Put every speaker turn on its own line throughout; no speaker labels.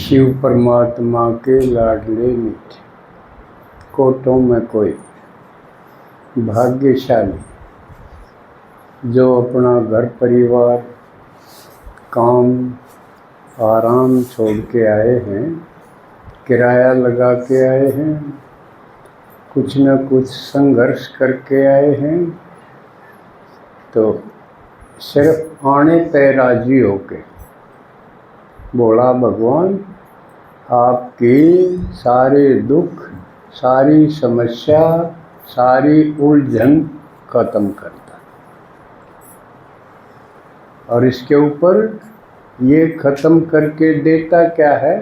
शिव परमात्मा के लाडले मीठे, कोटों में कोई भाग्यशाली जो अपना घर परिवार काम आराम छोड़ के आए हैं, किराया लगा के आए हैं, कुछ न कुछ संघर्ष करके आए हैं, तो सिर्फ आने पे राजी होके बोला भगवान आपकी सारे दुख, सारी समस्या, सारी उलझन खत्म करता, और इसके ऊपर ये खत्म करके देता क्या है?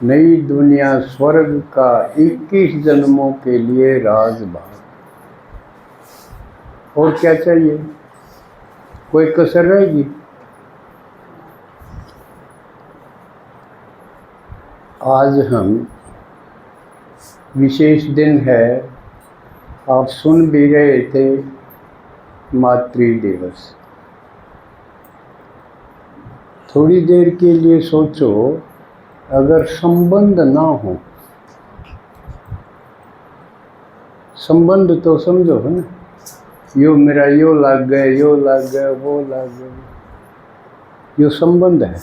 नई दुनिया स्वर्ग का 21 जन्मों के लिए राजभाग। और क्या चाहिए? कोई कसर रहेगी? आज हम विशेष दिन है, आप सुन भी रहे थे, मातृ दिवस। थोड़ी देर के लिए सोचो, अगर संबंध ना हो, संबंध तो समझो है ना, यो मेरा यो लग गए, यो लग गए, वो लग गए, यो संबंध है।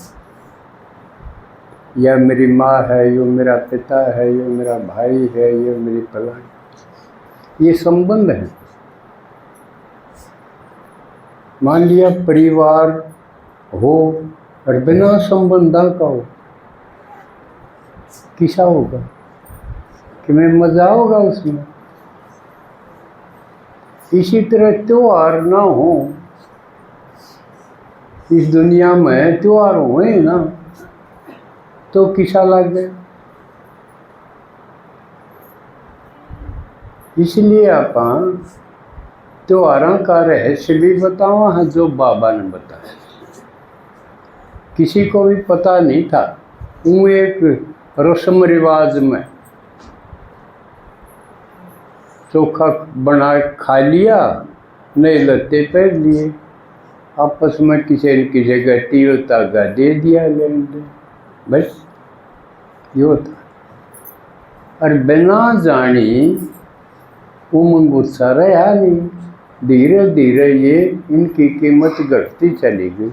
या मेरी माँ है, यो मेरा पिता है, यो मेरा भाई है, यो मेरी फलानी, ये संबंध है। मान लिया परिवार हो और बिना संबंधा का हो, किसा होगा? कि मैं मजा होगा उसमें। इसी तरह त्योहार ना हो, इस दुनिया में त्योहार हुए ना, तो किसा लग गए। इसलिए आप त्योहारों का रहस्य भी बताओ हाँ, जो बाबा ने बताया। किसी को भी पता नहीं था। वो एक रस्म रिवाज में चोखा बना खा लिया, नए लत्ते पहन लिए, आपस में किसी न किसी का तीर तागा दे दिया, लेन देन, बस यो था। और बिना जानी उमंग गुस्सा रहा नहीं। धीरे धीरे ये इनकी कीमत घटती चली गई।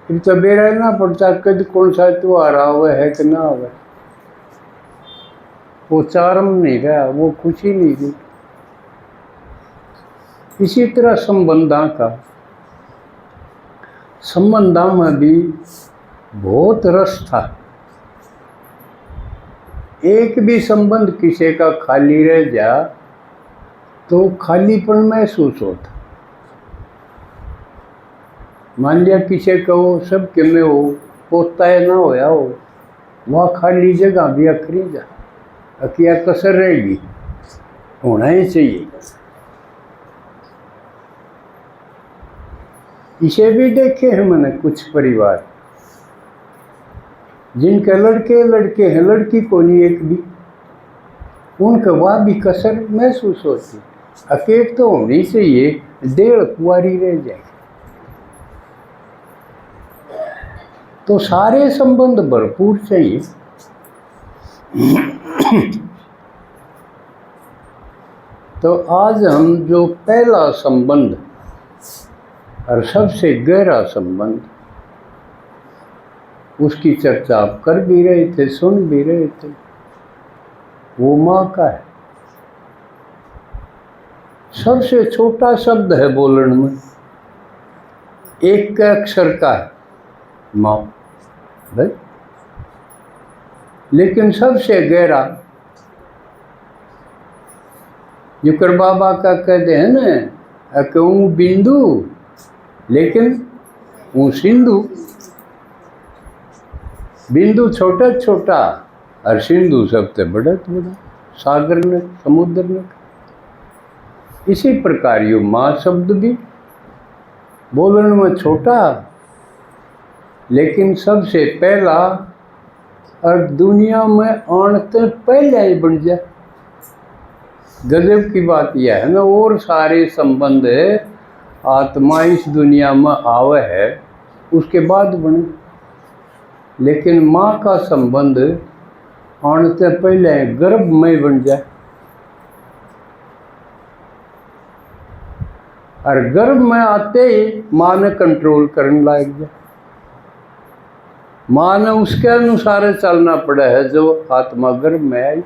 फिर तो बेरा ना पड़ता कद कौन सा त्योहार आवे है कि ना आवे, वो चार्म नहीं रहा, वो खुशी नहीं रही। इसी तरह संबंधा में भी बहुत रस था। एक भी संबंध किसी का खाली रह जा तो खालीपन महसूस होता। मान लिया किसी का वो सब के में हो, पोता है ना होया हो, वहाँ खाली जगह भी अखरी जा, अकिया कसर रहेगी, होना ही चाहिए। इसे भी देखे हैं मैंने कुछ परिवार जिनके लड़के हैं, लड़की को नहीं एक भी, उनका वह भी कसर महसूस होती। अकेले तो होनी चाहिए, 1.5 कुंवारी रह जाएगी। तो सारे संबंध भरपूर चाहिए। तो आज हम जो पहला संबंध और सबसे गहरा संबंध, उसकी चर्चा आप कर भी रहे थे, सुन भी रहे थे, वो माँ का है। सबसे छोटा शब्द है बोलने में, एक के अक्षर का है, माँ भाई। लेकिन सबसे गहरा जिक्र बाबा का कहते हैं ना, कहूँ बिंदु लेकिन वो सिंधु। बिंदु छोटा छोटा और सिंधु सबसे बड़ा बड़ा, सागर ने, समुद्र ने। इसी प्रकार यो माँ शब्द भी बोलने में छोटा, लेकिन सबसे पहला, और दुनिया में आने पहले ही बन जाए। गजब की बात यह है ना। और सारे संबंध आत्मा इस दुनिया में आवे है, उसके बाद बने। लेकिन माँ का संबंध आने से पहले गर्भमय बन जाए, और गर्भ में आते ही माँ ने कंट्रोल करने लग जाए। माँ ने उसके अनुसार चलना पड़ा है जो आत्मा गर्भ में आई।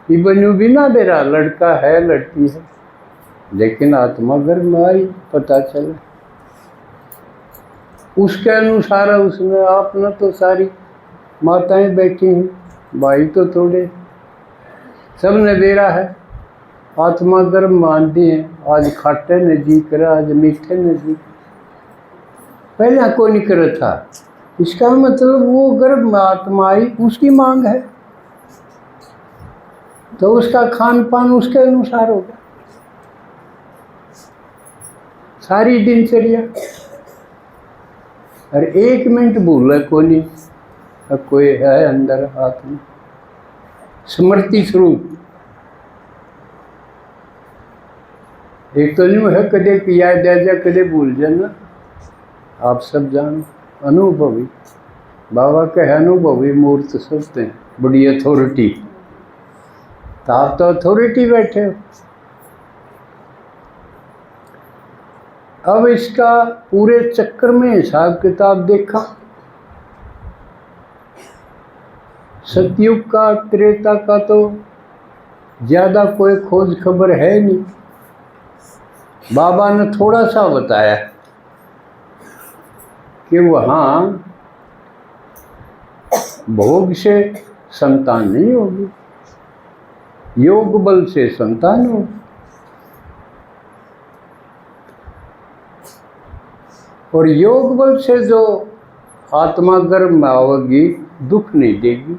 ये बनू भी ना बेरा लड़का है लड़की है, लेकिन आत्मा गर्भ में आई, पता चला उसके अनुसार उसने आपने तो सारी माताएं बैठी हैं, भाई तो थोड़े, सबने बेरा है आत्मा गर्भ मानती है। आज खाटे नजीक रहा, आज मीठे नजीक, पहले कोई नहीं कर था। इसका मतलब वो गर्भ में आत्मा आई, उसकी मांग है तो उसका खान पान उसके अनुसार होगा, सारी दिनचर्या। और 1 मिनट भूल को नहीं, अब कोई है अंदर आत्मा स्मृति स्वरूप। एक तो नहीं है कदे किया दे जा कदे भूल जाना, आप सब जानो अनुभवी बाबा के अनुभवी मूर्त सोचते हैं बड़ी अथॉरिटी, तो आप तो अथॉरिटी बैठे हो। अब इसका पूरे चक्कर में हिसाब किताब देखा, सतयुग का त्रेता का तो ज्यादा कोई खोज खबर है नहीं। बाबा ने थोड़ा सा बताया कि वहाँ भोग से संतान नहीं होगी, योग बल से संतान होगी। और योग बल से जो आत्मा गर्भ में आवेगी दुख नहीं देगी।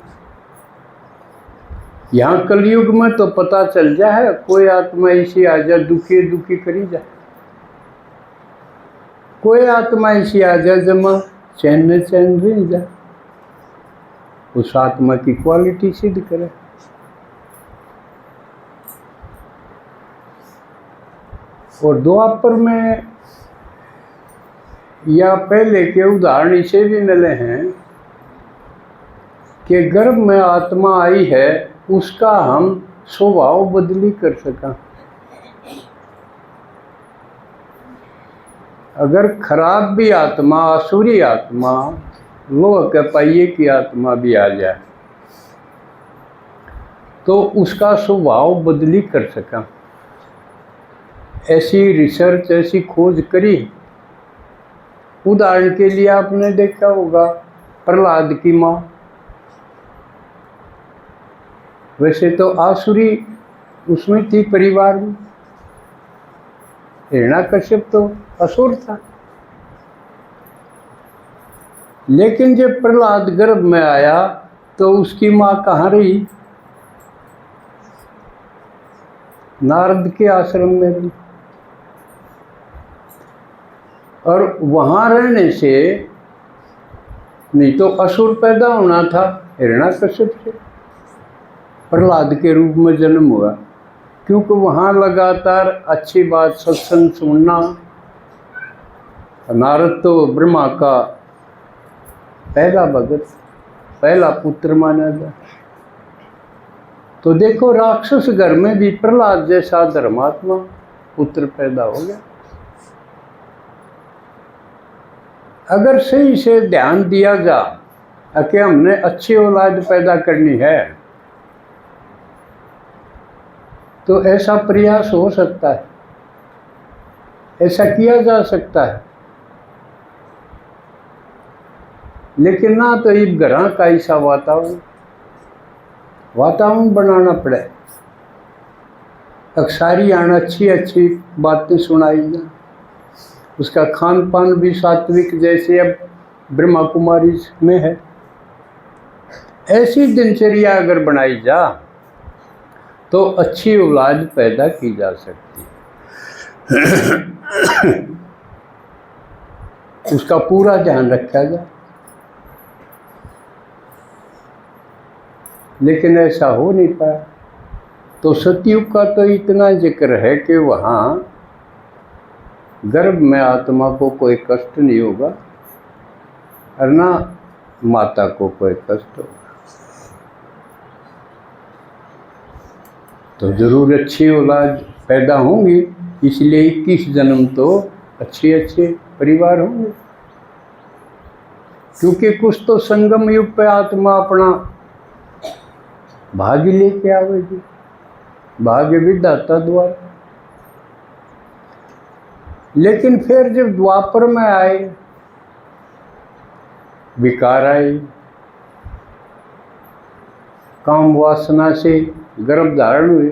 यहाँ कलयुग में तो पता चल जाए कोई आत्मा ऐसी आ जाए दुखी दुखी करी जाए, कोई आत्मा ऐसी आ जाए जमा चैन रह जाए, उस आत्मा की क्वालिटी सिद्ध करे। और द्वापर में या पहले के उदाहरण से भी मिले हैं कि गर्भ में आत्मा आई है, उसका हम स्वभाव बदली कर सका। अगर खराब भी आत्मा, असुरी आत्मा, लोह के पहिए की आत्मा भी आ जाए तो उसका स्वभाव बदली कर सका। ऐसी रिसर्च, ऐसी खोज करी। उदाहरण के लिए आपने देखा होगा प्रहलाद की माँ, वैसे तो आसुरी उसमें थी परिवार में, हिरण्याकश्यप तो असुर था, लेकिन जब प्रहलाद गर्भ में आया तो उसकी माँ कहाँ रही? नारद के आश्रम में रही। और वहाँ रहने से नहीं तो असुर पैदा होना था हिरण्याकश्यप से, प्रहलाद के रूप में जन्म हुआ, क्योंकि वहाँ लगातार अच्छी बात सत्संग सुनना। नारद तो ब्रह्मा का पहला भगत, पहला पुत्र माना जाए। तो देखो राक्षस घर में भी प्रहलाद जैसा धर्मात्मा पुत्र पैदा हो गया। अगर सही से ध्यान दिया जा कि हमने अच्छी औलाद पैदा करनी है तो ऐसा प्रयास हो सकता है, ऐसा किया जा सकता है। लेकिन ना तो ये घर का ऐसा वातावरण बनाना पड़े, अक्सारी आना अच्छी अच्छी बातें सुनाई जा, उसका खान पान भी सात्विक जैसे अब ब्रह्मा कुमारी में है, ऐसी दिनचर्या अगर बनाई जा तो अच्छी औलाद पैदा की जा सकती है। उसका पूरा ध्यान रखा जाए, लेकिन ऐसा हो नहीं पाया। तो सतयुग का तो इतना जिक्र है कि वहाँ गर्भ में आत्मा को कोई कष्ट नहीं होगा और ना माता को कोई कष्ट होगा। तो जरूर अच्छी औलाद पैदा होंगी, इसलिए 21 जन्म तो अच्छे अच्छे परिवार होंगे, क्योंकि कुछ तो संगम युग पे आत्मा अपना भाग्य लेके आवेगी, भाग्य विधाता द्वारा। लेकिन फिर जब द्वापर में आए, विकार आए, काम वासना से गर्भ धारण हुए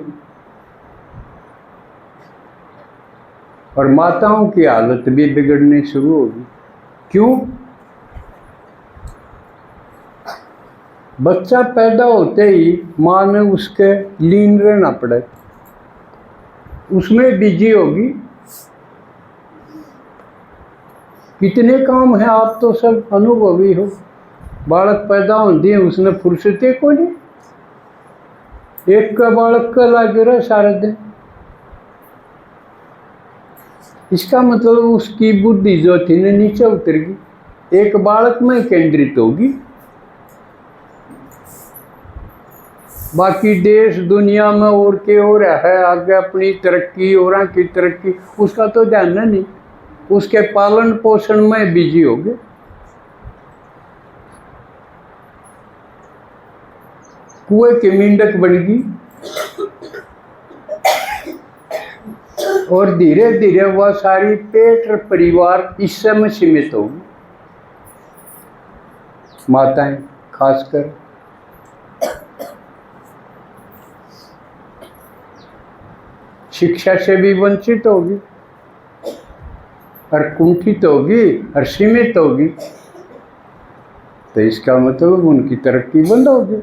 और माताओं की हालत भी बिगड़नी शुरू होगी। क्यों? बच्चा पैदा होते ही माँ ने उसके लीन रहना पड़े, उसमें बिजी होगी। कितने काम है, आप तो सब अनुभवी हो। बालक पैदा होती है, उसने फुर्सते को नहीं, एक का बालक का लागे रहा सारा दिन। इसका मतलब उसकी बुद्धि जो थी ना नीचे उतर गई, एक बालक में केंद्रित होगी। बाकी देश दुनिया में और के और है, आगे अपनी तरक्की और की तरक्की, उसका तो ध्यान नहीं, उसके पालन पोषण में बिजी हो गए। कुएं की मेंढक बन गई और धीरे धीरे वह सारी पेट और परिवार इस समय सीमित होगी। माताएं खासकर शिक्षा से भी वंचित होगी और कुंठित होगी और सीमित होगी। तो इसका मतलब उनकी तरक्की बंद होगी।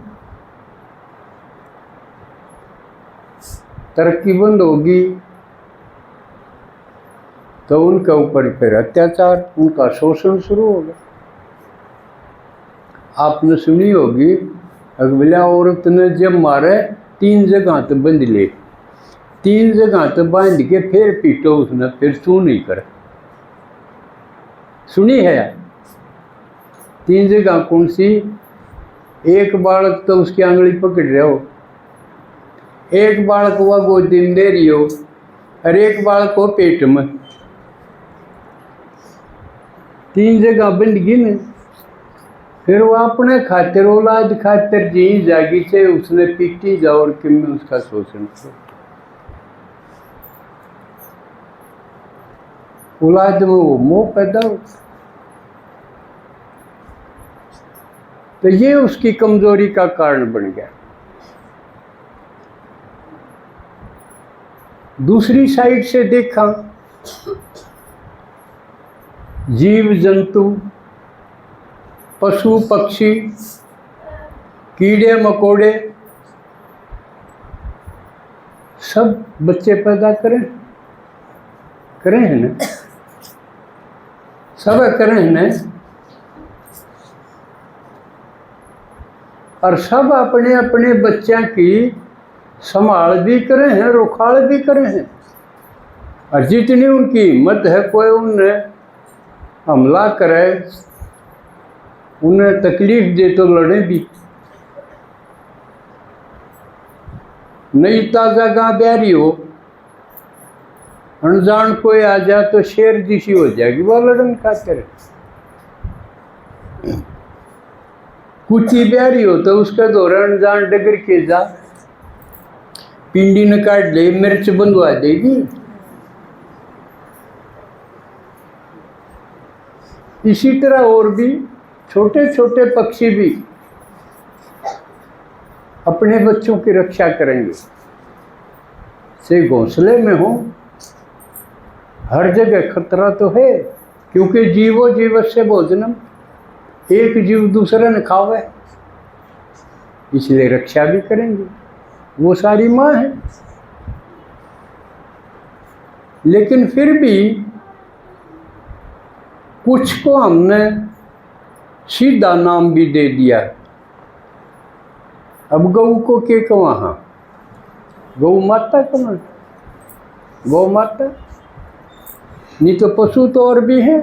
तरक्की बंद होगी तो उनके ऊपर फिर अत्याचार, उनका शोषण शुरू होगा। आपने सुनी होगी, अगला औरत ने जब मारे 3 जगह तो बंद ले, 3 जगह तो बांध के फिर पीटो उसने, फिर सू नहीं करे। सुनी है? 3 जगह कौन सी? एक बालक तो उसकी आंगली पकड़ रहे हो, एक बालक हुआ गोदी में दे रही हो और एक बालक हो पेट में। 3 जगह बंद गई न। फिर वो अपने खातिर, औलाद खातिर जी जागी से उसने पीटी जाओ और कि में उसका शोषण करो। औलाद में वो मोह पैदा हो, तो ये उसकी कमजोरी का कारण बन गया। दूसरी साइड से देखा, जीव जंतु, पशु पक्षी, कीड़े मकोड़े सब बच्चे पैदा करें हैं ना, सब करें हैं ना, और सब अपने अपने बच्चों की संभाल भी करें हैं, रुखाल भी करें हैं। और जितनी उनकी हिम्मत है, कोई उन्हें हमला करे, उन्हें तकलीफ दे तो लड़े भी। नई ताज़ा गां ब्यारी हो, अनजान कोई आ जा तो शेर जैसी हो जाएगी, वह लड़न खातिर। कुची ब्यारी हो तो उसके दौरान अनजान डगर के जा, पिंडी न काट ले, मिर्च बंधवा देगी। इसी तरह और भी छोटे छोटे पक्षी भी अपने बच्चों की रक्षा करेंगे। से घोंसले में हो, हर जगह खतरा तो है, क्योंकि जीवो जीवस्य भोजनम, एक जीव दूसरे न खावे, इसलिए रक्षा भी करेंगे। वो सारी माँ है। लेकिन फिर भी कुछ को हमने सीधा नाम भी दे दिया। अब गऊ को के कहाँ, गौ माता कहाँ, गौ माता नहीं तो पशु तो और भी हैं,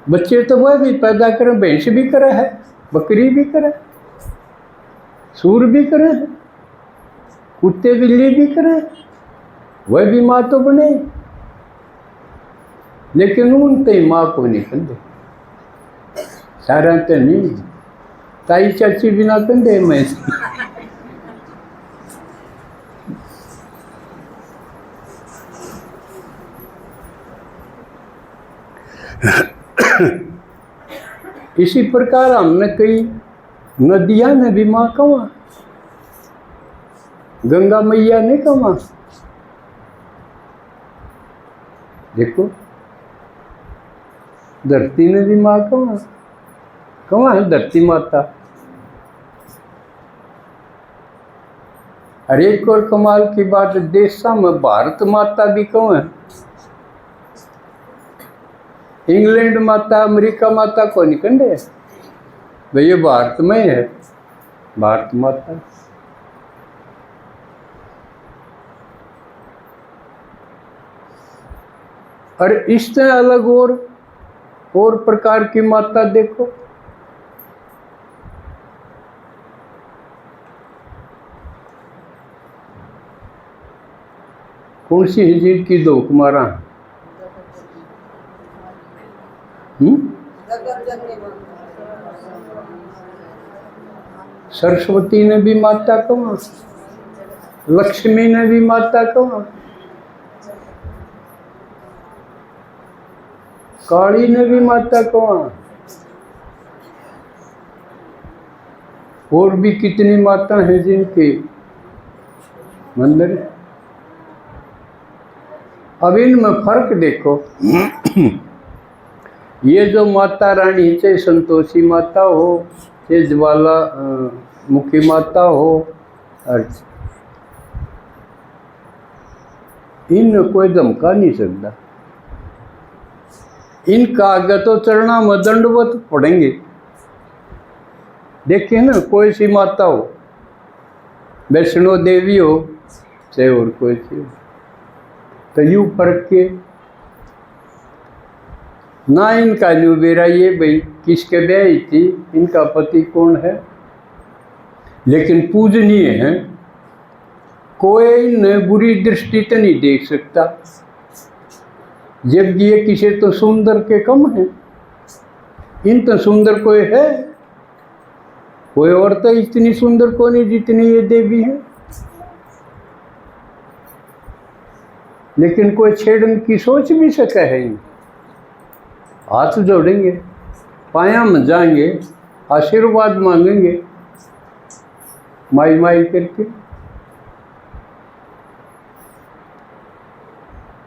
बच्चे तो वह भी पैदा करें, भैंस भी करे है, बकरी भी करे, सूर भी करे, कुत्ते बिल्ली भी करे, वह भी माँ तो बने, लेकिन उन तई माँ को नहीं कंदे, सारा तो नहीं, ताई चाची बिना कंदे मैं इसी प्रकार हमने कई नदियां ने भी माँ कमा, गंगा मैया ने कमा, देखो धरती ने भी माँ कमा, कमा है धरती माता। और एक और कमाल की बात, देशा में भारत माता भी कौन है, इंग्लैंड माता, अमेरिका माता को नहीं कंडे, भाई ये भारत में है, भारत माता। और इस तरह अलग और प्रकार की माता देखो, कौन सी है जिनकी धोख मारा, सरस्वती ने भी माता कमा, लक्ष्मी ने भी माता कमा, काली ने भी माता कमा, और भी कितनी माता हैं जिनके मंदिर। अब इनमें फर्क देखो, ये जो माता रानी, चाहे संतोषी माता हो, चाहे ज्वाला मुखी माता हो, इन कोई धमका नहीं सकता, इनका आगे तो चरणा में दंडवत पड़ेंगे। देखिए ना, कोई सी माता हो, वैष्णो देवी हो, चाहे और कोई सी हो, तो यूं परख के ना इनका न्यू बेरा ये भाई किसके ब्याही थी, इनका पति कौन है, लेकिन पूजनीय है, कोई इन्हें बुरी दृष्टि तो नहीं देख सकता, जब ये किसी तो सुंदर के कम है, इन तो सुंदर कोई है, कोई और तो इतनी सुंदर को नहीं जितनी ये देवी है, लेकिन कोई छेड़न की सोच भी सके है, हाथ जोड़ेंगे, पाया में जाएंगे, आशीर्वाद मांगेंगे माई माई करके।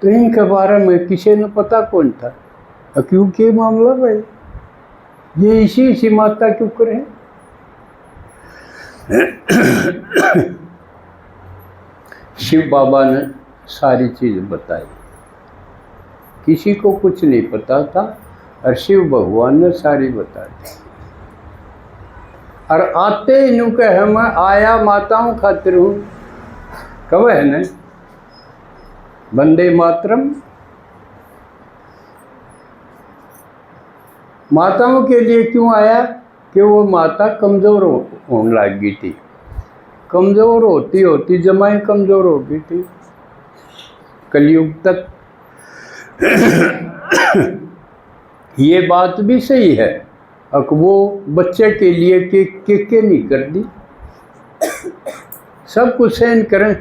तो इनके बारे में किसी ने पता कौन था, क्योंकि मामला भाई ये इसी माता क्यों करे। शिव बाबा ने सारी चीज बताई, किसी को कुछ नहीं पता था, और शिव भगवान ने सारी बता दी। और आते ही यूँ कहे मैं आया माताओं खातिर हूँ, कब है न वंदे मातरम, माताओं के लिए क्यों आया कि वो माता कमज़ोर होने लग गई थी, कमज़ोर होती होती जमाई कमज़ोर हो गई थी कलयुग तक। ये बात भी सही है, अब वो बच्चे के लिए के नहीं कर दी, सब कुछ सहन करें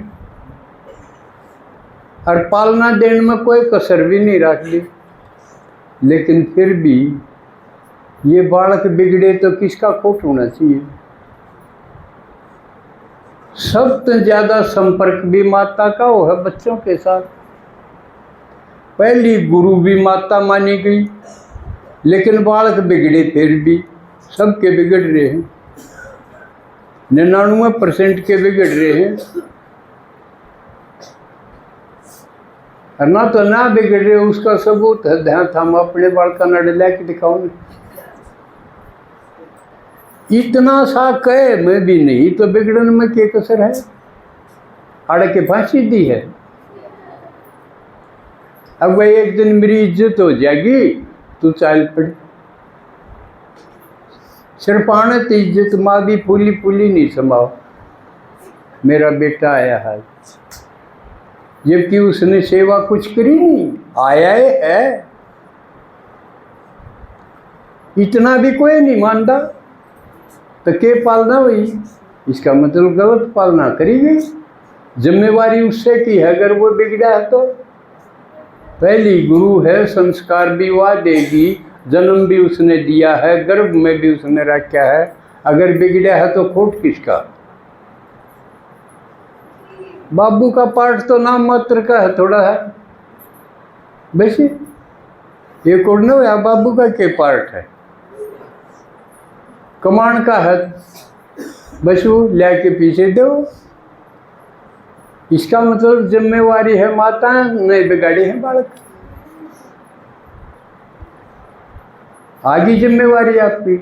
और पालना देने में कोई कसर भी नहीं रख दी, लेकिन फिर भी ये बालक बिगड़े तो किसका खोट होना चाहिए। सबसे ज़्यादा संपर्क भी माता का हो है बच्चों के साथ। पहली गुरु भी माता मानी गई, लेकिन बालक बिगड़े फिर भी, सबके बिगड़ रहे हैं, 99% के बिगड़ रहे हैं, और ना तो ना बिगड़ रहे, उसका सबूत है ध्यान हम अपने बालका नड़ ला के दिखाओ ना। इतना सा कहे मैं भी नहीं तो बिगड़न में क्या कसर है, अड़ के फांसी दी है। अब वह एक दिन मेरी इज्जत हो जाएगी, तू चाल पड़। सिर्फ आणत इज्जत माँ भी फूली फूली नहीं समाओ, मेरा बेटा आया है, जबकि उसने सेवा कुछ करी नहीं, आया है। इतना भी कोई नहीं मानता तो के पालना हुई, इसका मतलब गलत पालना करी गई। जिम्मेवारी उससे की है, अगर वो बिगड़ा है तो पहली गुरु है, संस्कार भी वह देगी, जन्म भी उसने दिया है, गर्भ में भी उसने रखा है। अगर बिगड़ा है तो खोट किसका? बाबू का पाठ तो नाम मात्र का है, थोड़ा है वैसे एक और न है। बाबू का के पार्ट है, कमांड का है, बस वो लेके पीछे दो। इसका मतलब जिम्मेवारी है माता नहीं बिगाड़ी है बालक, आगे जिम्मेवारी आपकी।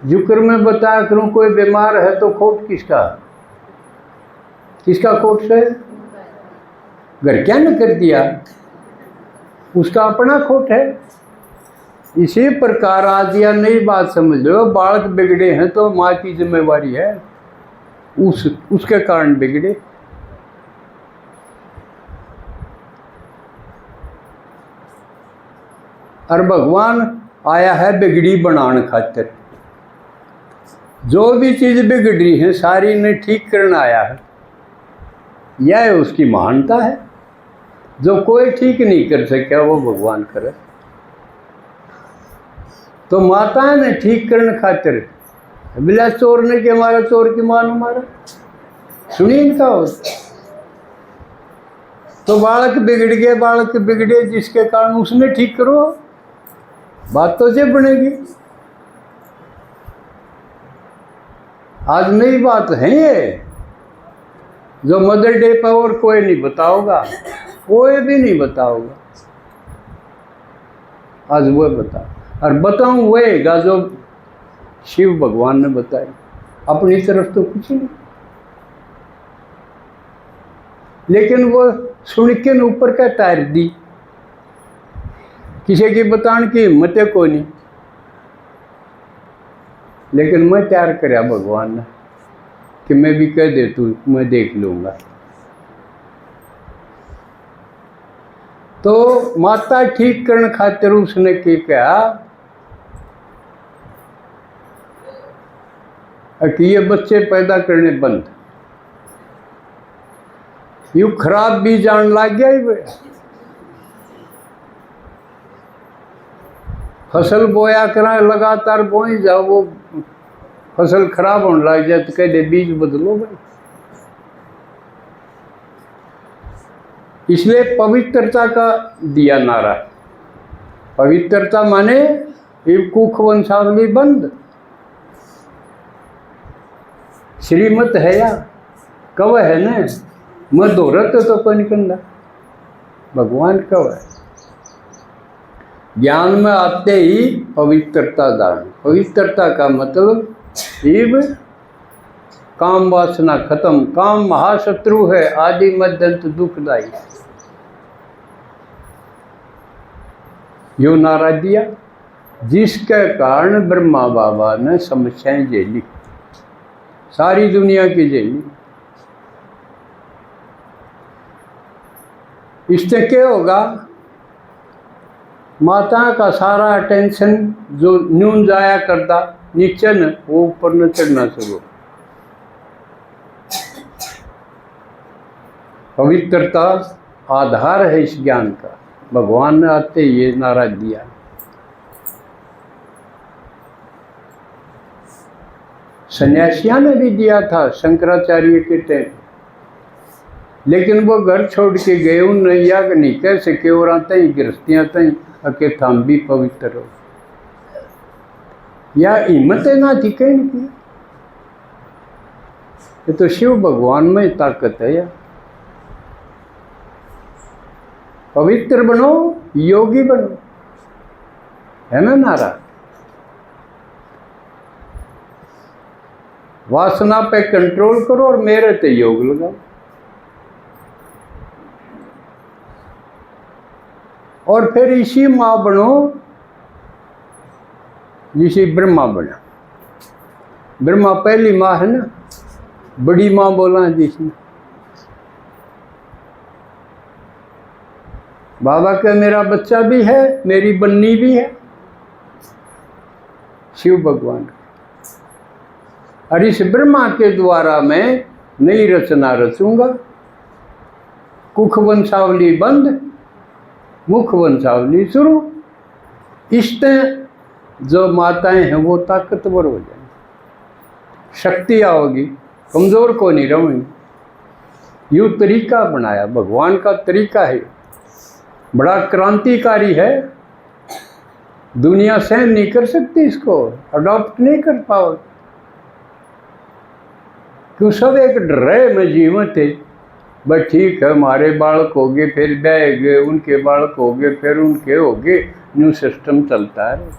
जुक्र में बताया करूं कोई बीमार है तो खोट किसका? किसका खोट है? घर क्या न कर दिया, उसका अपना खोट है। इसी प्रकार आज या नई बात समझ लो, बालक बिगड़े हैं तो माँ की जिम्मेवारी है, उसके कारण बिगड़े। और भगवान आया है बिगड़ी बनाने खातिर। जो भी चीज बिगड़ रही है सारी ने ठीक करना आया है, यह उसकी महानता है। जो कोई ठीक नहीं कर सका वो भगवान करे। तो माता ने ठीक करने खातिर, बिला चोर ने के मारा, चोर की मां ने मारा, सुनी इनका हो। तो बालक बिगड़ गए, बालक बिगड़े जिसके कारण उसने ठीक करो, बात तो जब बनेगी। आज नई बात है ये, जो मदर डे पर और कोई नहीं बताओगा, कोई भी नहीं बताओगा, आज वो बता। और बताऊं वहीगा जो शिव भगवान ने बताई, अपनी तरफ तो कुछ नहीं। लेकिन वो सुन के ऊपर का तार दी, किसी की बताने की हिम्मत को नहीं। लेकिन मैं तैयार कराया भगवान ने कि मैं भी कह दे तू, मैं देख लूंगा। तो माता ठीक करने खातिर उसने क्या कहा कि ये बच्चे पैदा करने बंद। यू खराब भी जान लग गया, फसल बोया करा लगातार बोई जाओ, वो फसल खराब होने लग जाए तो कह दे बीज बदलो भाई। इसलिए पवित्रता का दिया नारा। पवित्रता माने कुख वंशावली बंद। श्रीमत है या कव है न, मैं दोहरत तो कोई निकलना। भगवान कव है, ज्ञान में आते ही पवित्रता दान। पवित्रता का मतलब शिव काम वासना खत्म। काम महाशत्रु है, आदि मध्यंत दुखदायी। यो नारा दिया, जिसके कारण ब्रह्मा बाबा ने समस्याएं झेली, सारी दुनिया की झेली। इससे क्या होगा? माता का सारा अटेंशन जो न्यून जाया करता नीचे न, वो ऊपर न चढ़ना शुरू। पवित्रता आधार है इस ज्ञान का। भगवान ने आते ये नारा दिया। सन्यासियों ने भी दिया था शंकराचार्य के टाइम, लेकिन वो घर छोड़ के गए, उन नैया नहीं कह सके और आते ही गृहस्थियां तई अके थाम भी पवित्र हो। या हिम्मत ना थी कहीं की। ये तो शिव भगवान में ताकत है यार। पवित्र बनो, योगी बनो, है ना नारा। वासना पे कंट्रोल करो और मेरे ते योग लगाओ। और फिर इसी माँ बनो जिसे ब्रह्मा बना। ब्रह्मा पहली माँ है ना, बड़ी माँ बोला जिसने। बाबा का मेरा बच्चा भी है, मेरी बन्नी भी है, शिव भगवान। और इस ब्रह्मा के द्वारा मैं नई रचना रचूंगा। कुख वंशावली बंद, मुख वंशावली शुरू। इससे जो माताएं हैं वो ताकतवर हो जाएंगी, शक्ति आओगी, कमजोर को नहीं रहेंगी। यूँ तरीका बनाया, भगवान का तरीका है, बड़ा क्रांतिकारी है। दुनिया सहन नहीं कर सकती इसको, अडॉप्ट नहीं कर पाओ, क्यों सब एक डरे में जीवन थे। बस ठीक है, हमारे बालक हो गए, फिर बह गए, उनके बालक हो गए, फिर उनके हो गए, न्यू सिस्टम चलता है।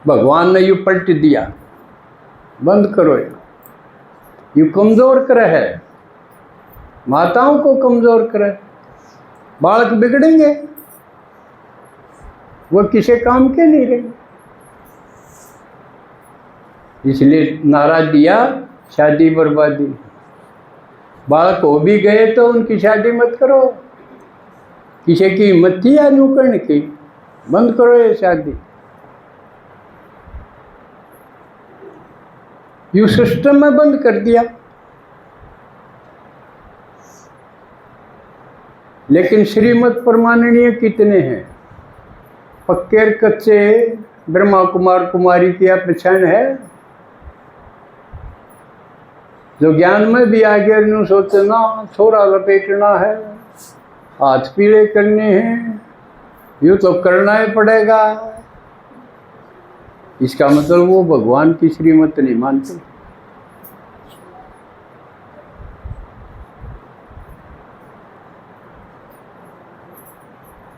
भगवान ने यू पलट दिया, बंद करो, यू कमजोर करे है, माताओं को कमजोर करे, बालक बिगड़ेंगे, वो किसी काम के नहीं रहेंगे। इसलिए नारा दिया, शादी बर्बादी। बालक हो भी गए तो उनकी शादी मत करो, किसी की हिम्मत थी या न्यू करने की, बंद करो ये शादी। यू सिस्टम में बंद कर दिया। लेकिन श्रीमद परमाननीय कितने हैं, पक्के कच्चे ब्रह्मा कुमार कुमारी की पहचान है। जो ज्ञान में भी आ गया, न्यू सोचना छोरा लपेटना है, हाथ पीले करने हैं, यूँ तो करना ही पड़ेगा। इसका मतलब वो भगवान की श्रीमत नहीं मानते।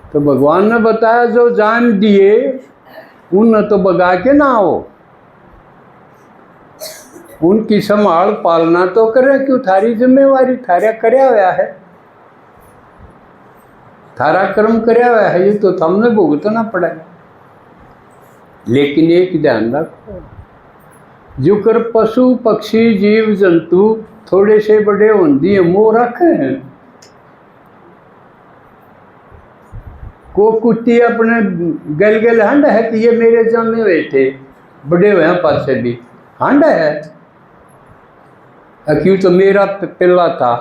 तो भगवान ने बताया जो जान दिए उन तो बगा के ना हो, उनकी संभाल पालना तो करे, क्यों थारी जिम्मेवारी थारा करया हुआ है, थारा कर्म करया हुआ है, ये तो हमने भुगतना पड़ेगा। लेकिन एक ध्यान रखो, जो कर पशु पक्षी जीव जंतु थोड़े से बड़े होंदी है मोह रखे हैं। को कुत्ती अपने गल गल हंड है कि ये मेरे जन्मे हुए थे, बड़े हुए पास से भी हंड है, क्यों तो मेरा पिल्ला था।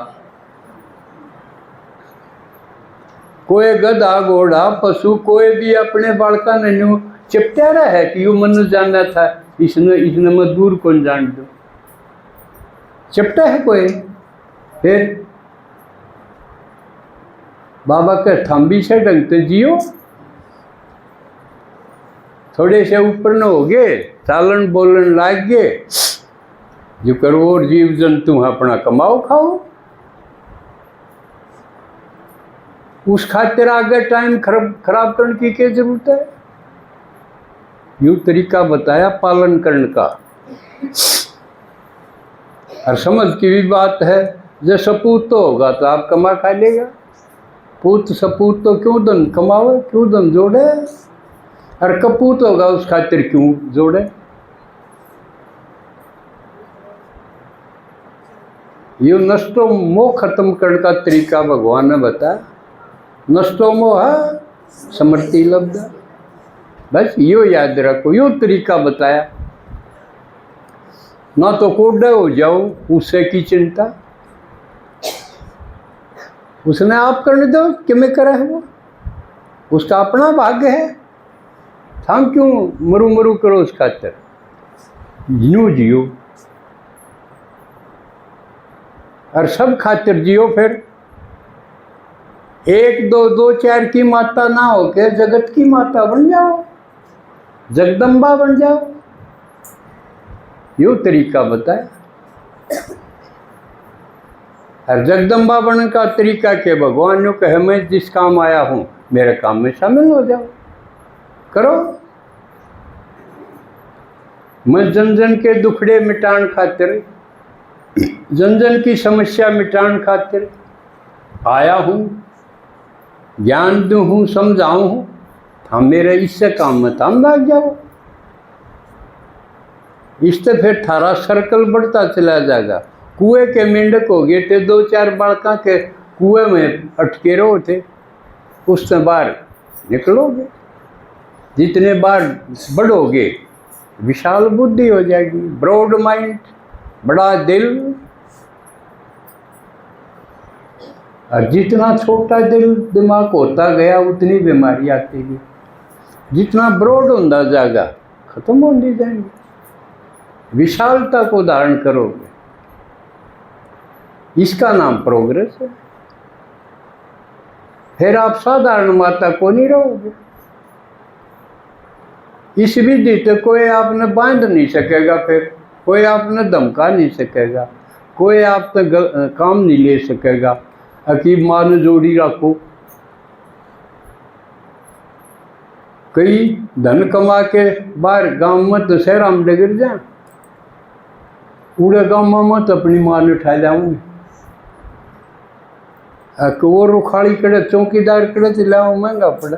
कोई गधा घोड़ा पशु कोई भी अपने बालका ने न्यू चिपटा रहा है कि यू मन जाना था, इसने मैं दूर कौन जान दो, चिपटा है कोई। फिर बाबा के थम्बी से ढंग से जियो, थोड़े से ऊपर न हो गए, चालन बोलन लाग गए, जो करो और जीव जंतु अपना कमाओ खाओ। उस खातिर आगे टाइम खराब करने की क्या जरूरत है। यूँ तरीका बताया पालन करने का। और समझ की भी बात है, जो सपूत तो होगा तो आप कमा खा लेगा, पूत सपूत तो क्यों धन कमावे, क्यों धन जोड़े, और कपूत होगा उस खातिर क्यों जोड़े। ये नष्टो मोह खत्म करने का तरीका भगवान ने बताया। नष्टो मोह समृद्धि लब्ध, बस यो याद रखो, यो तरीका बताया। ना तो कोडे हो जाओ उससे की चिंता, उसने आप करने दो कि मैं करा है, वो उसका अपना भाग्य है। हम क्यों मरु मरु करो उस खातिर, यूँ जियो और सब खातिर जियो। फिर एक दो दो चार की माता ना होके जगत की माता बन जाओ, जगदम्बा बन जाओ। यो तरीका बताया। और जगदम्बा बनने का तरीका के भगवान ने कहे, मैं जिस काम आया हूँ मेरे काम में शामिल हो जाओ, करो। मैं जन जन के दुखड़े मिटान खातिर, जन जन की समस्या मिटान खातिर आया हूँ। ज्ञान दूँ हूँ समझाऊँ हूँ, हम मेरा इससे काम मत हम भाग जाओ। इससे फिर थारा सर्कल बढ़ता चला जाएगा। कुएं के मेंढक हो गए थे, 2-4 बालका के कुएं में अटके रहो थे, उससे बाहर निकलोगे। जितने बार बढ़ोगे विशाल बुद्धि हो जाएगी, ब्रॉड माइंड, बड़ा दिल। और जितना छोटा दिल दिमाग होता गया उतनी बीमारी आती गई। जितना ब्रॉड होता जाएगा खत्म होती जाएंगी। विशालता को धारण करोगे, इसका नाम प्रोग्रेस है। फिर आप साधारण माता को नहीं रहोगे। इस विधि तो कोई आपने बांध नहीं सकेगा, फिर कोई आपने धमका नहीं सकेगा, कोई आपसे काम नहीं ले सकेगा। अकीब मान जोड़ी रखो, कई धन कमा के बाहर गांव में तो शहर में डगर जाए, पूरे गांव में तो अपनी मान उठा जाऊंगी। वो रुखाड़ी कड़े चौकीदार कड़े चिल्लाओ महंगा पड़ा।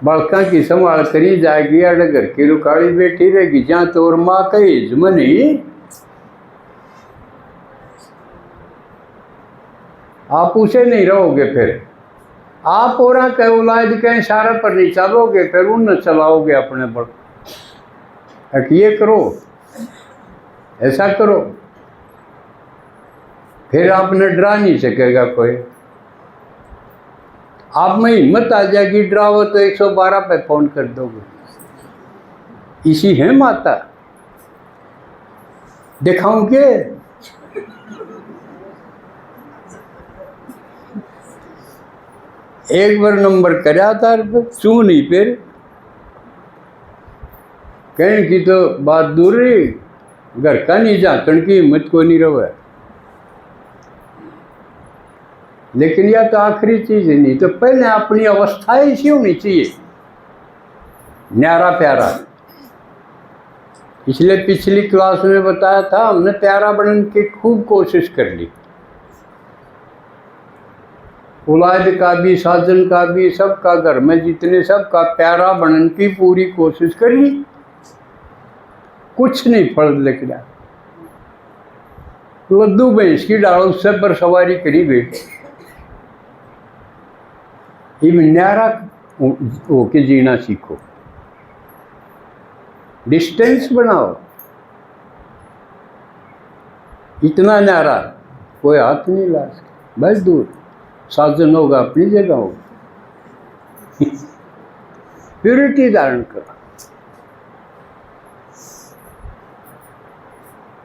बालका की संभाल करी जाएगी, अरे घर की रुखाड़ी बैठी रहेगी जहाँ तो और माँ कही जमनी। आप उसे नहीं रहोगे, फिर आप और कह औलाद के इशारे पर नहीं चलोगे, फिर उन चलाओगे अपने बड़। ये करो, ऐसा करो, फिर आपने डरा नहीं सकेगा कोई। आप में हिम्मत आ जाएगी, डराओ तो 112 पे फोन कर दोगे। इसी है माता। दिखाऊं के एक बार नंबर करया था चू नहीं, फिर कहने की तो बात दूर रही, घर का नहीं झांकण की हिम्मत को नहीं रहा। लेकिन यह तो आखिरी चीज है, नहीं तो पहले अपनी अवस्था ऐसी होनी चाहिए, न्यारा प्यारा। इसलिए पिछली क्लास में बताया था, हमने प्यारा बनने की खूब कोशिश कर ली। औलाद का भी, साजन का भी, सबका, घर में जितने सबका प्यारा बनने की पूरी कोशिश कर ली, कुछ नहीं फल निकला। लद्दू भैंस की डाल उससे पर सवारी करी बैठे। न्यारा होके जीना सीखो, डिस्टेंस बनाओ। इतना न्यारा कोई हाथ नहीं ला सके, बस दूर साजन होगा अपनी जगह होगा। प्यूरिटी धारण करो।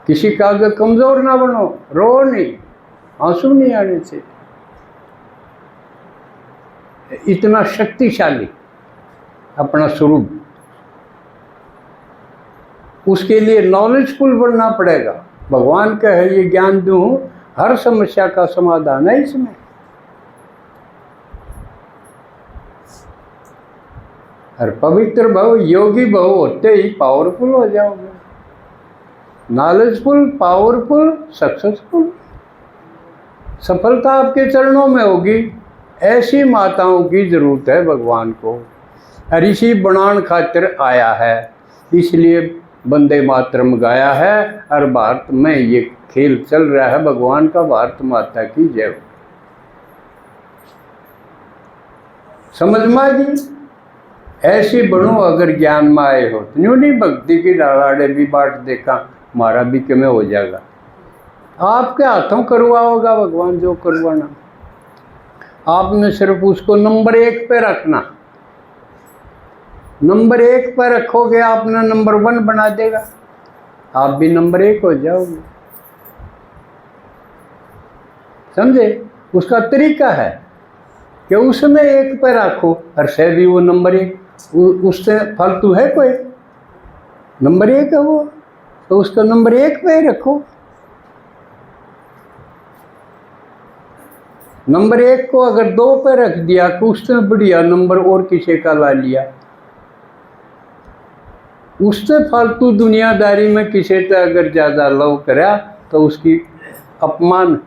किसी का आगे कमजोर ना बनो, रो नहीं, आंसू नहीं आने चाहिए। इतना शक्तिशाली अपना स्वरूप, उसके लिए नॉलेजफुल बनना पड़ेगा। भगवान का है ये ज्ञान दूँ, हर समस्या का समाधान है इसमें। और पवित्र भव, योगी भव होते ही पावरफुल हो जाओगे। Knowledgeful, powerful, successful. सफलता आपके चरणों में होगी। ऐसी माताओं की जरूरत है भगवान को। ऋषि बनान खातिर आया है, इसलिए वंदे मातरम गाया है। और भारत में ये खेल चल रहा है भगवान का। भारत माता की जय। समझ में आ गई? ऐसी बनो अगर ज्ञान में आए हो। न्यू नहीं भक्ति की डाड़ाड़े भी बाट देखा, हमारा भी क्यों हो जाएगा। आपके हाथों करवाओगा भगवान जो करवाना। आपने सिर्फ उसको नंबर 1 पे रखना। नंबर 1 पे रखोगे, आपने नंबर 1 बना देगा, आप भी नंबर 1 हो जाओगे। समझे? उसका तरीका है कि उसमें 1 पे रखो और से भी वो नंबर 1। उससे फालतू है कोई? नंबर 1 है वो, तो उसका नंबर 1 पे रखो। नंबर 1 को अगर 2 पे रख दिया तो उससे बढ़िया नंबर और किसी का ला लिया। उससे फालतू दुनियादारी में किसी से अगर ज़्यादा लव करा तो उसकी अपमान,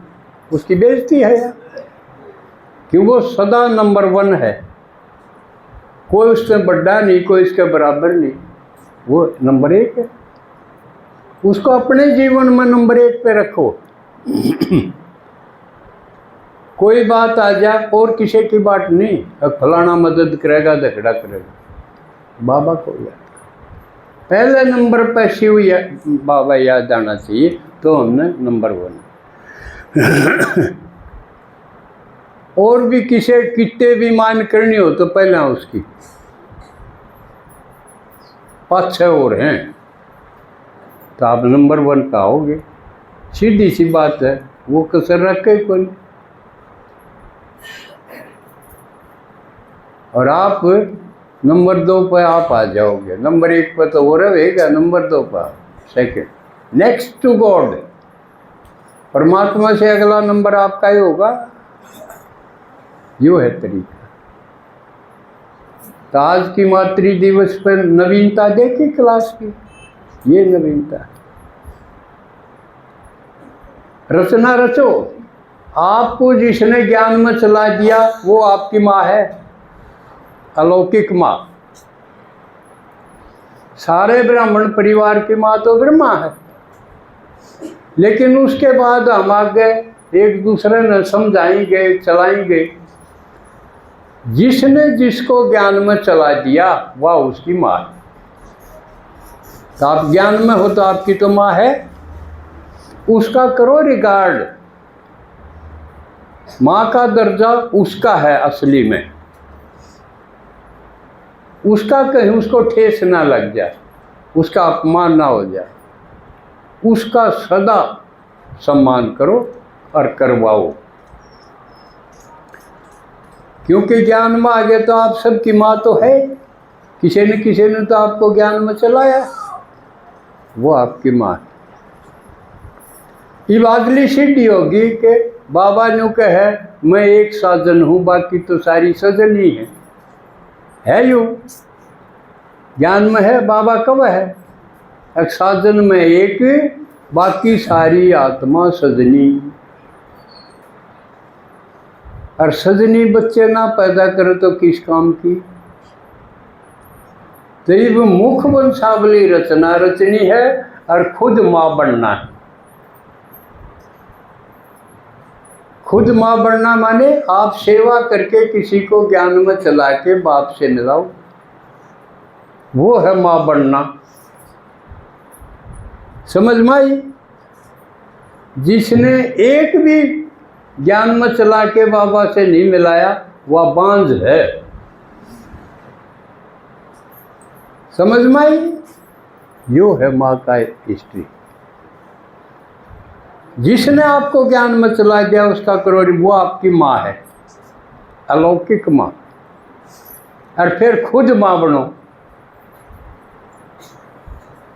उसकी बेइज्जती है यार। कि वो सदा नंबर 1 है, कोई उससे बड़ा नहीं, कोई इसके बराबर नहीं, वो नंबर 1 है। उसको अपने जीवन में नंबर 1 पे रखो। कोई बात आ जाए और किसी की बात नहीं, फलाना मदद करेगा, झगड़ा करेगा, बाबा को याद पहले नंबर पे शिव बाबा याद आना चाहिए, तो हमने नंबर 1। और भी किसी कितने भी मान करनी हो तो पहले उसकी 5-6 और हैं, तो आप नंबर 1 का होगे। सीधी सी बात है, वो कसर रखे कोई। और आप नंबर 2 पर आप आ जाओगे, नंबर 1 पर तो वो रहेगा, नंबर 2 पर सेकंड, नेक्स्ट टू गॉड, परमात्मा से अगला नंबर आपका ही होगा। यो है तरीका। तो आज की मातृ दिवस पर नवीनता देखी क्लास की, ये नवीनता है। रचना रचो। आपको जिसने ज्ञान में चला दिया वो आपकी माँ है, अलौकिक माँ। सारे ब्राह्मण परिवार की माँ तो ब्रह्मा है, लेकिन उसके बाद हम आगे एक दूसरे ने समझाएंगे, चलाएंगे। जिसने जिसको ज्ञान में चला दिया वह उसकी माँ है। तो आप ज्ञान में हो तो आपकी तो माँ है, उसका करो रिगार्ड। माँ का दर्जा उसका है असली में, उसका कहीं उसको ठेस ना लग जाए, उसका अपमान ना हो जाए, उसका सदा सम्मान करो और करवाओ। क्योंकि ज्ञान में आगे तो आप सबकी माँ तो है, किसी ने तो आपको ज्ञान में चलाया, वो आपकी माँ है। ये अगली सीढ़ी होगी कि बाबा ने कहे मैं एक साजन हूँ, बाकी तो सारी सजन ही है यूँ। ज्ञान में है बाबा कब है, एक साजन में एक, बाकी सारी आत्मा सजनी। और सजनी बच्चे ना पैदा करे तो किस काम की। तो ये मुख वंशावली रचना रचनी है और खुद माँ बनना है। खुद माँ बनना माने आप सेवा करके किसी को ज्ञान में चला के बाप से मिलाओ, वो है माँ बनना। समझ में आई। जिसने एक भी ज्ञान में चला के बाबा से नहीं मिलाया वह बांझ है। समझ में आई। यो है माँ का हिस्ट्री। जिसने आपको ज्ञान में चला दिया उसका करो, वो आपकी माँ है, अलौकिक माँ। और फिर खुद माँ बनो।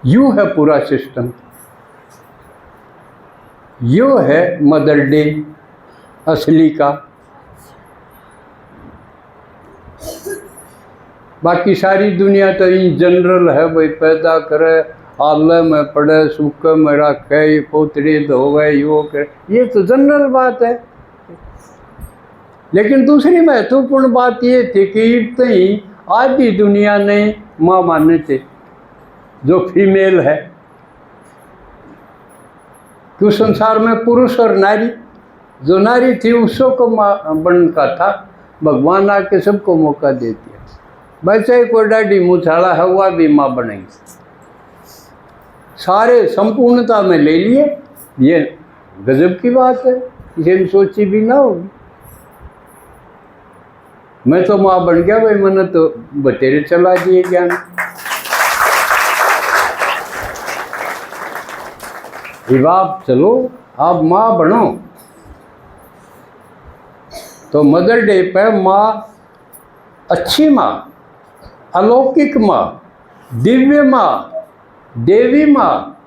यू है पूरा सिस्टम। यो है मदर डे असली का। बाकी सारी दुनिया तो इन जनरल है, भाई पैदा करे, आल्ले में पड़े, सूखे में रखे, पोतरी धोवे, यो करे, ये तो जनरल बात है। लेकिन दूसरी महत्वपूर्ण बात ये थी कि इतनी आधी दुनिया ने माँ माने थे जो फीमेल है, क्यों संसार में पुरुष और नारी, जो नारी थी उसको माँ बनने का था। भगवान आके सबको मौका दे दिया। वैसे कोई डाडी मुछाला है वह भी माँ बनेगी। सारे संपूर्णता में ले लिए। ये गजब की बात है, इसे सोची भी ना होगी। मैं तो माँ बन गया भाई, मैंने तो बतेरे चला दिए ज्ञान। अब आप चलो, आप माँ बनो। तो मदर डे पे माँ, अच्छी माँ, अलौकिक माँ, दिव्य माँ, देवी माँ,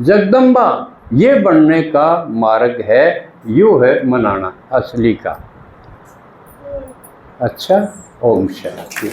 जगदम्बा, ये बनने का मार्ग है। यू है मनाना असली का। अच्छा, ओम शांति।